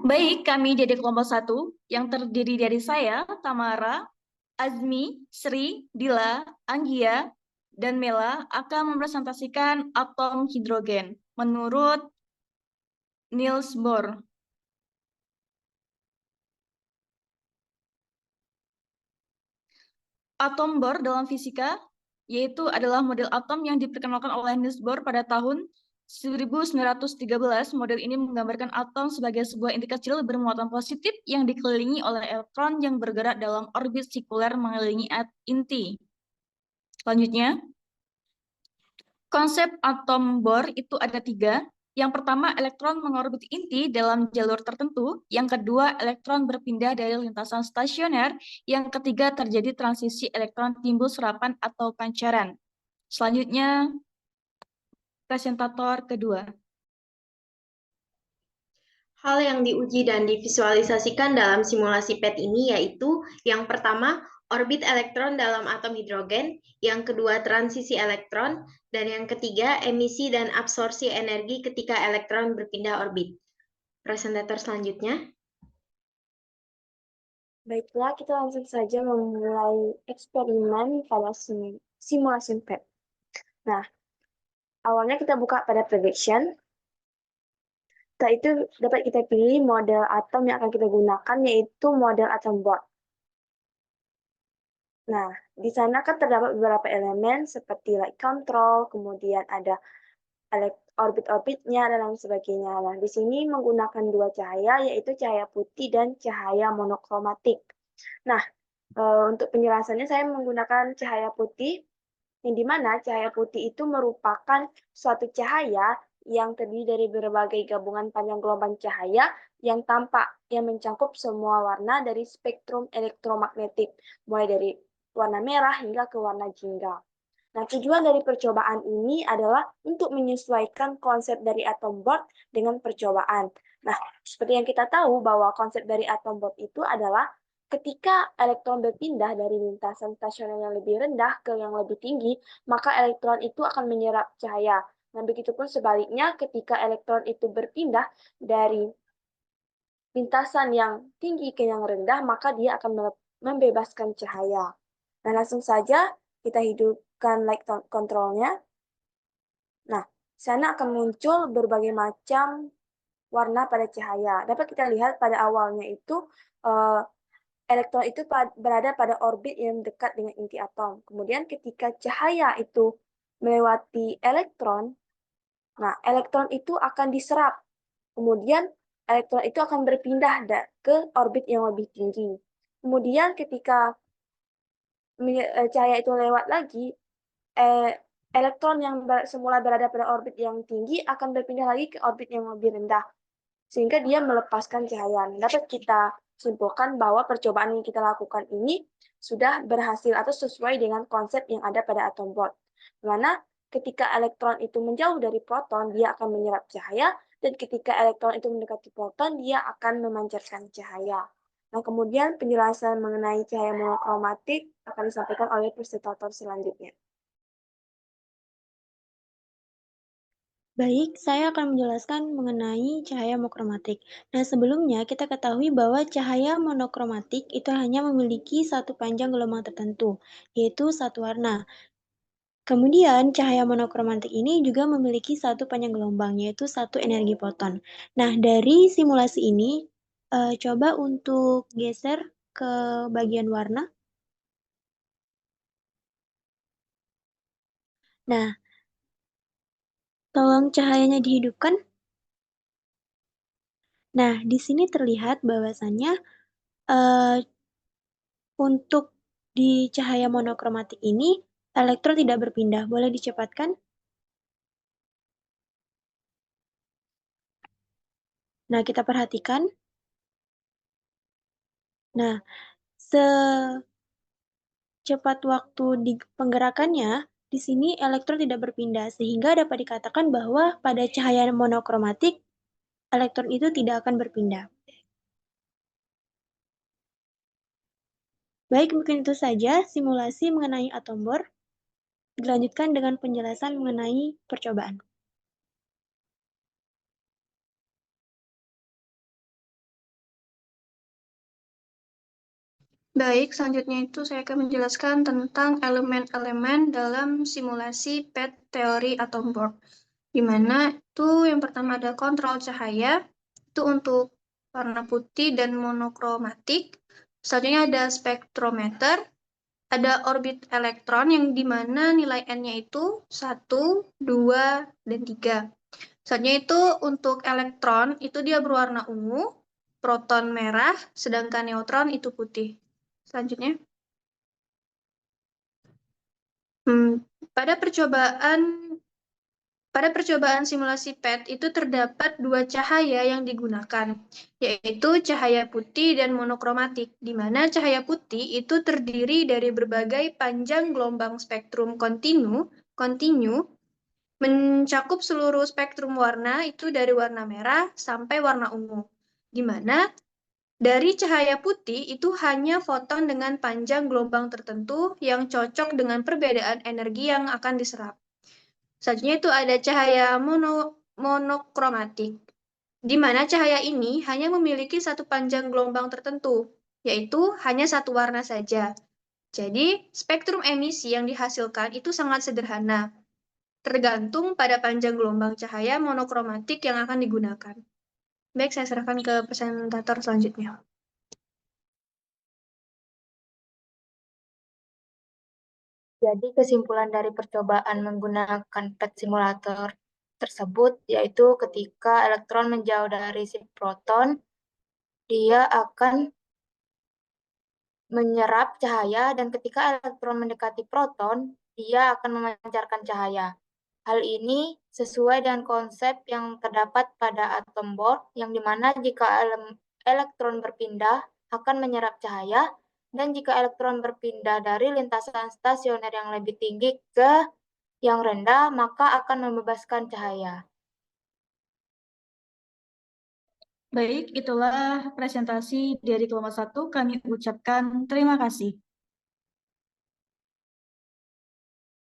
Baik, kami jadi kelompok satu yang terdiri dari saya, Tamara, Azmi, Sri, Dila, Anggia, dan Mela akan mempresentasikan atom hidrogen menurut Niels Bohr. Atom Bohr dalam fisika yaitu adalah model atom yang diperkenalkan oleh Niels Bohr pada tahun 1913. Model ini menggambarkan atom sebagai sebuah inti kecil bermuatan positif yang dikelilingi oleh elektron yang bergerak dalam orbit sirkuler mengelilingi inti. Selanjutnya, konsep atom Bohr itu ada 3. Yang pertama, elektron mengorbiti inti dalam jalur tertentu. Yang kedua, elektron berpindah dari lintasan stasioner. Yang ketiga, terjadi transisi elektron timbul serapan atau pancaran. Selanjutnya, presentator kedua. Hal yang diuji dan divisualisasikan dalam simulasi PET ini yaitu yang pertama, orbit elektron dalam atom hidrogen, yang kedua, transisi elektron, dan yang ketiga, emisi dan absorpsi energi ketika elektron berpindah orbit. Presentator selanjutnya. Baiklah, kita langsung saja memulai eksperimen pada simulasi PET. Nah, awalnya kita buka pada prediction. Setelah itu dapat kita pilih model atom yang akan kita gunakan, yaitu model atom Bohr. Nah, di sana kan terdapat beberapa elemen seperti light control, kemudian ada orbit-orbitnya, dan lain sebagainya. Nah, di sini menggunakan dua cahaya, yaitu cahaya putih dan cahaya monokromatik. Nah, untuk penjelasannya saya menggunakan cahaya putih, yang dimana cahaya putih itu merupakan suatu cahaya yang terdiri dari berbagai gabungan panjang gelombang cahaya yang tampak, yang mencakup semua warna dari spektrum elektromagnetik, mulai dari warna merah hingga ke warna jingga. Nah, tujuan dari percobaan ini adalah untuk menyesuaikan konsep dari atom Bohr dengan percobaan. Nah, seperti yang kita tahu bahwa konsep dari atom Bohr itu adalah ketika elektron berpindah dari lintasan stasioner yang lebih rendah ke yang lebih tinggi, maka elektron itu akan menyerap cahaya. Nah, begitupun sebaliknya ketika elektron itu berpindah dari lintasan yang tinggi ke yang rendah, maka dia akan membebaskan cahaya. Nah, langsung saja kita hidupkan light control-nya. Nah, di sana akan muncul berbagai macam warna pada cahaya. Dapat kita lihat pada awalnya itu elektron itu berada pada orbit yang dekat dengan inti atom. Kemudian ketika cahaya itu melewati elektron, nah elektron itu akan diserap. Kemudian elektron itu akan berpindah ke orbit yang lebih tinggi. Kemudian ketika cahaya itu lewat lagi, elektron yang semula berada pada orbit yang tinggi akan berpindah lagi ke orbit yang lebih rendah, sehingga dia melepaskan cahaya. Dapat kita simpulkan bahwa percobaan yang kita lakukan ini sudah berhasil atau sesuai dengan konsep yang ada pada atom Bohr. Dimana ketika elektron itu menjauh dari proton, dia akan menyerap cahaya, dan ketika elektron itu mendekati proton, dia akan memancarkan cahaya. Nah, kemudian penjelasan mengenai cahaya monokromatik akan disampaikan oleh presentator selanjutnya. Baik, saya akan menjelaskan mengenai cahaya monokromatik. Nah, sebelumnya kita ketahui bahwa cahaya monokromatik itu hanya memiliki satu panjang gelombang tertentu, yaitu satu warna. Kemudian, cahaya monokromatik ini juga memiliki satu panjang gelombang, yaitu satu energi foton. Nah, dari simulasi ini, coba untuk geser ke bagian warna. Nah, tolong cahayanya dihidupkan. Nah, di sini terlihat bahwasannya untuk di cahaya monokromatik ini, elektron tidak berpindah. Boleh dicepatkan? Nah, kita perhatikan. Nah, secepat waktu di penggerakannya, di sini elektron tidak berpindah, sehingga dapat dikatakan bahwa pada cahaya monokromatik, elektron itu tidak akan berpindah. Baik, mungkin itu saja simulasi mengenai atom Bohr. Dilanjutkan dengan penjelasan mengenai percobaan. Baik, selanjutnya itu saya akan menjelaskan tentang elemen-elemen dalam simulasi PET teori atom board. Di mana itu yang pertama ada kontrol cahaya, itu untuk warna putih dan monokromatik. Selanjutnya ada spektrometer, ada orbit elektron yang dimana nilai N-nya itu 1, 2, dan 3. Selanjutnya itu untuk elektron, itu dia berwarna ungu, proton merah, sedangkan neutron itu putih. Selanjutnya. Pada percobaan simulasi PET itu terdapat dua cahaya yang digunakan, yaitu cahaya putih dan monokromatik, di mana cahaya putih itu terdiri dari berbagai panjang gelombang spektrum kontinu, mencakup seluruh spektrum warna itu dari warna merah sampai warna ungu, di mana dari cahaya putih itu hanya foton dengan panjang gelombang tertentu yang cocok dengan perbedaan energi yang akan diserap. Selanjutnya itu ada cahaya monokromatik, di mana cahaya ini hanya memiliki satu panjang gelombang tertentu, yaitu hanya satu warna saja. Jadi, spektrum emisi yang dihasilkan itu sangat sederhana, tergantung pada panjang gelombang cahaya monokromatik yang akan digunakan. Baik, saya serahkan ke presentator selanjutnya. Jadi kesimpulan dari percobaan menggunakan PET simulator tersebut yaitu ketika elektron menjauh dari si proton, dia akan menyerap cahaya dan ketika elektron mendekati proton, dia akan memancarkan cahaya. Hal ini sesuai dengan konsep yang terdapat pada atom board, yang dimana jika elektron berpindah akan menyerap cahaya, dan jika elektron berpindah dari lintasan stasioner yang lebih tinggi ke yang rendah, maka akan membebaskan cahaya. Baik, itulah presentasi dari kelompok 1. Kami ucapkan terima kasih.